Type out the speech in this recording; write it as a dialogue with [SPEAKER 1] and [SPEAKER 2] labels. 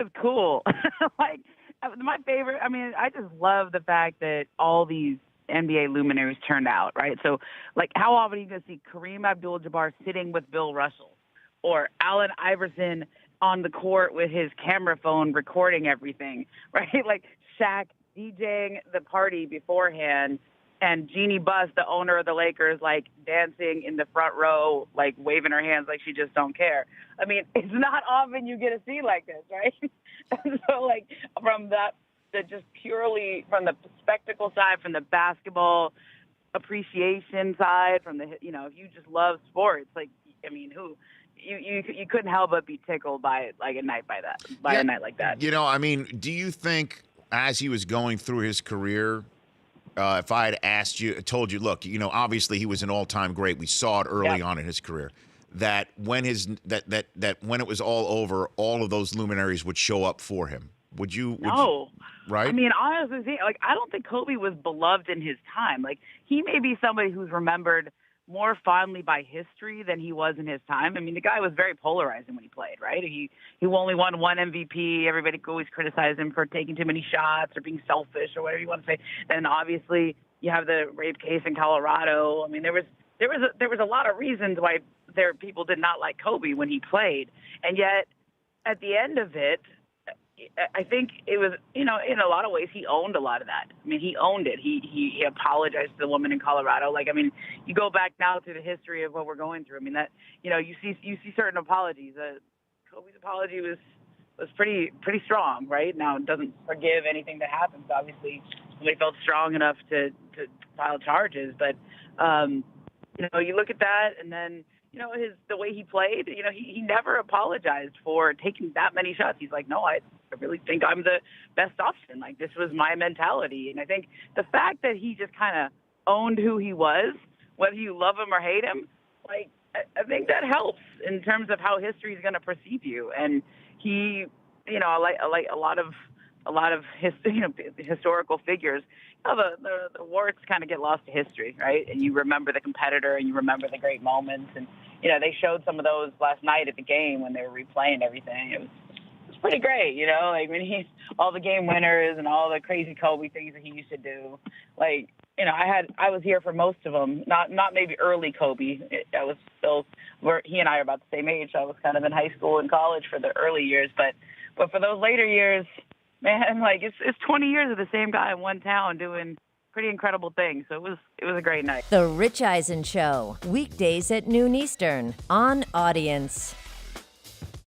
[SPEAKER 1] was cool. Like, my favorite, I mean, I just love the fact that all these NBA luminaries turned out, right? So, like, how often are you going to see Kareem Abdul-Jabbar sitting with Bill Russell or Allen Iverson on the court with his camera phone recording everything, right? Like, Shaq DJing the party beforehand, and Jeannie Buss, the owner of the Lakers, like dancing in the front row, like waving her hands like she just don't care. I mean, it's not often you get a scene like this, right? And so, like, from that, just purely from the spectacle side, from the basketball appreciation side, from the, you know, if you just love sports, like, I mean, you couldn't help but be tickled by it, like a night like that.
[SPEAKER 2] You know, I mean, do you think as he was going through his career, if I had told you, look, you know, obviously he was an all-time great. We saw it early on in his career. That when that when it was all over, all of those luminaries would show up for him. Would you? Right?
[SPEAKER 1] I mean, honestly, like, I don't think Kobe was beloved in his time. Like, he may be somebody who's remembered more fondly by history than he was in his time. I mean, the guy was very polarizing when he played, right? He only won one MVP. Everybody always criticized him for taking too many shots or being selfish or whatever you want to say. Then obviously you have the rape case in Colorado. I mean, there was a lot of reasons why people did not like Kobe when he played, and yet at the end of it, I think it was, you know, in a lot of ways, he owned a lot of that. I mean, he owned it. He apologized to the woman in Colorado. Like, I mean, you go back now to the history of what we're going through. I mean, that, you know, you see certain apologies. Kobe's apology was pretty strong, right? Now, it doesn't forgive anything that happens. Obviously, they felt strong enough to file charges. But, you know, you look at that, and then, you know, the way he played, you know, he never apologized for taking that many shots. He's like, no, I really think I'm the best option. Like, this was my mentality. And I think the fact that he just kind of owned who he was, whether you love him or hate him, like, I think that helps in terms of how history is going to perceive you. And he, you know, like a lot of historical figures, you know, the warts kind of get lost to history, right? And you remember the competitor and you remember the great moments. And, you know, they showed some of those last night at the game when they were replaying everything. It was pretty great, you know, like when all the game winners and all the crazy Kobe things that he used to do. Like, you know, I was here for most of them, not maybe early Kobe. I was still, he and I are about the same age. I was kind of in high school and college for the early years, but for those later years, man, like it's 20 years of the same guy in one town doing pretty incredible things. So it was a great night.
[SPEAKER 3] The Rich Eisen Show, weekdays at noon Eastern on Audience.